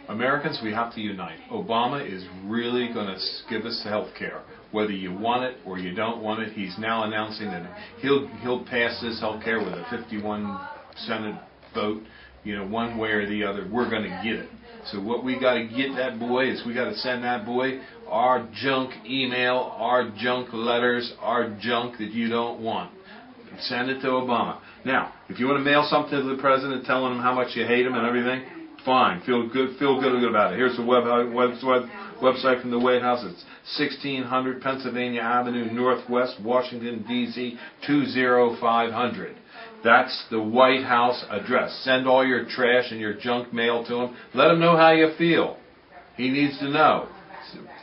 Americans, we have to unite. Obama is really going to give us health care. Whether you want it or you don't want it, he's now announcing that he'll pass this health care with a 51 Senate vote, one way or the other. We're going to get it. So what we got to get that boy is we got to send that boy our junk email, our junk letters, our junk that you don't want. Send it to Obama. Now, if you want to mail something to the president telling him how much you hate him and everything, fine. Feel good about it. Here's the website from the White House. It's 1600 Pennsylvania Avenue, Northwest, Washington, D.C. 20500. That's the White House address. Send all your trash and your junk mail to him. Let him know how you feel. He needs to know.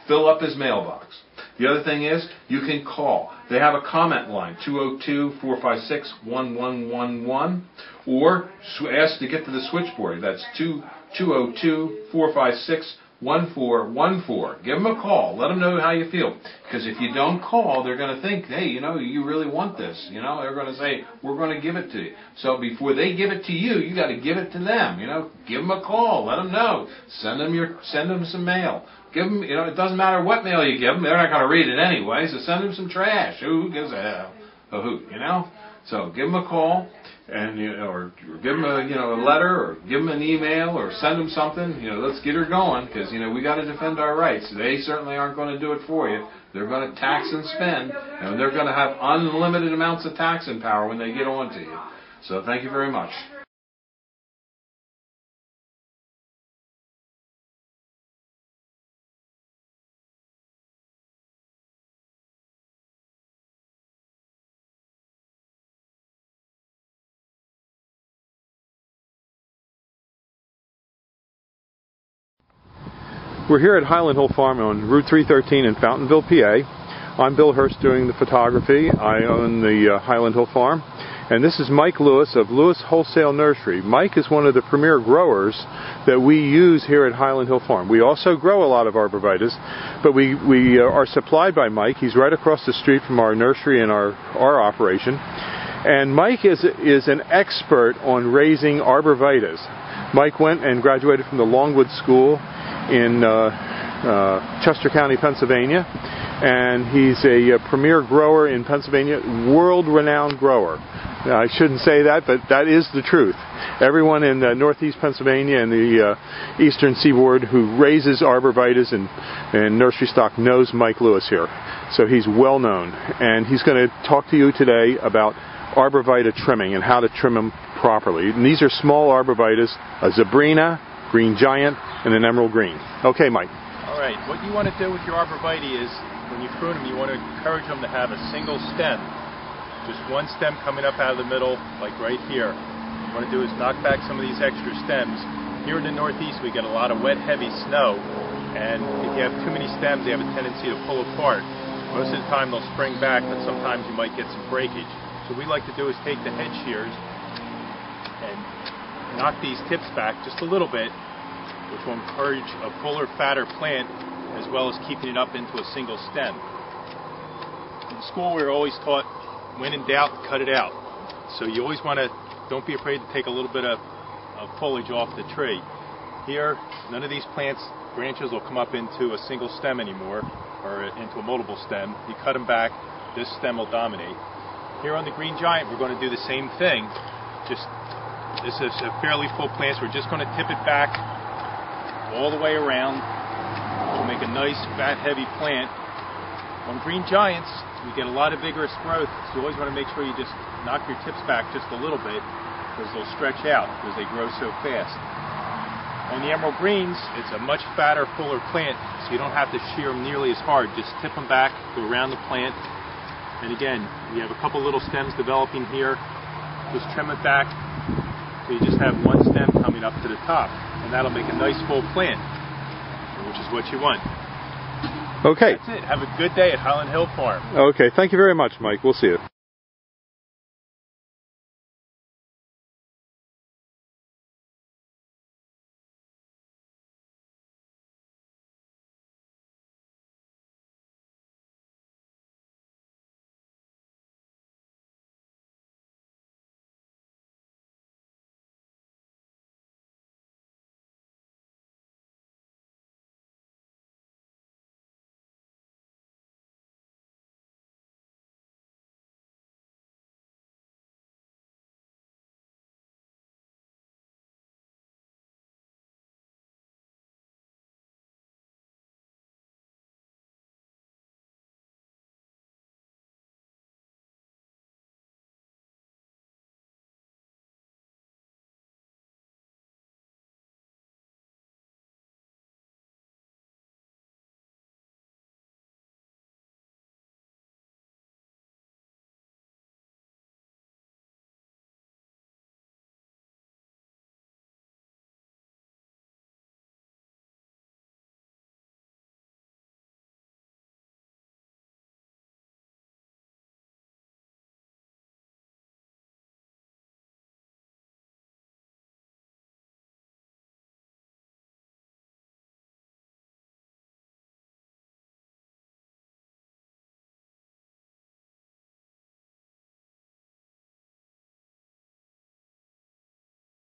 Fill up his mailbox. The other thing is, you can call. They have a comment line, 202-456-1111, or ask to get to the switchboard. That's 202-456-1414. Give them a call. Let them know how you feel. Because if you don't call, they're going to think, hey, you really want this. They're going to say, we're going to give it to you. So before they give it to you, you got to give it to them. Give them a call. Let them know. Send them some mail. Give them, it doesn't matter what mail you give them. They're not going to read it anyway. So send them some trash. Who gives a hoot, So give them a call. And or give them a letter, or give them an email, or send them something. Let's get her going, because we got to defend our rights. They certainly aren't going to do it for you. They're going to tax and spend, and they're going to have unlimited amounts of taxing power when they get on to you. So thank you very much. We're here at Highland Hill Farm on Route 313 in Fountainville, PA. I'm Bill Hurst doing the photography. I own the Highland Hill Farm. And this is Mike Lewis of Lewis Wholesale Nursery. Mike is one of the premier growers that we use here at Highland Hill Farm. We also grow a lot of arborvitaes, but we are supplied by Mike. He's right across the street from our nursery and our operation. And Mike is an expert on raising arborvitaes. Mike went and graduated from the Longwood School in Chester County, Pennsylvania, and he's a premier grower in Pennsylvania, world-renowned grower. I shouldn't say that, but that is the truth. Everyone in northeast Pennsylvania and the eastern seaboard who raises arborvitaes and nursery stock knows Mike Lewis here. So he's well known, and he's going to talk to you today about arborvitae trimming and how to trim them properly. And these are small arborvitaes, a Zebrina, green giant, and an emerald green. Okay, Mike. All right, what you want to do with your arborvitae is, when you prune them, you want to encourage them to have a single stem. Just one stem coming up out of the middle, like right here. What you want to do is knock back some of these extra stems. Here in the Northeast, we get a lot of wet, heavy snow, and if you have too many stems, they have a tendency to pull apart. Most of the time, they'll spring back, but sometimes you might get some breakage. So what we like to do is take the head shears and knock these tips back just a little bit, which will encourage a fuller, fatter plant, as well as keeping it up into a single stem. In school, we were always taught, when in doubt, cut it out. So you always want to, don't be afraid to take a little bit of foliage off the tree. Here, none of these plants, branches will come up into a single stem anymore, or into a multiple stem. You cut them back, this stem will dominate. Here on the green giant, we're going to do the same thing. This is a fairly full plant, so we're just going to tip it back all the way around to make a nice, fat, heavy plant. On green giants, we get a lot of vigorous growth, so you always want to make sure you just knock your tips back just a little bit, because they'll stretch out because they grow so fast. On the emerald greens, it's a much fatter, fuller plant, so you don't have to shear them nearly as hard. Just tip them back, go around the plant, and again, we have a couple little stems developing here. Just trim it back, so you just have one stem coming up to the top, and that'll make a nice full plant, which is what you want. Okay. That's it. Have a good day at Highland Hill Farm. Okay. Thank you very much, Mike. We'll see you.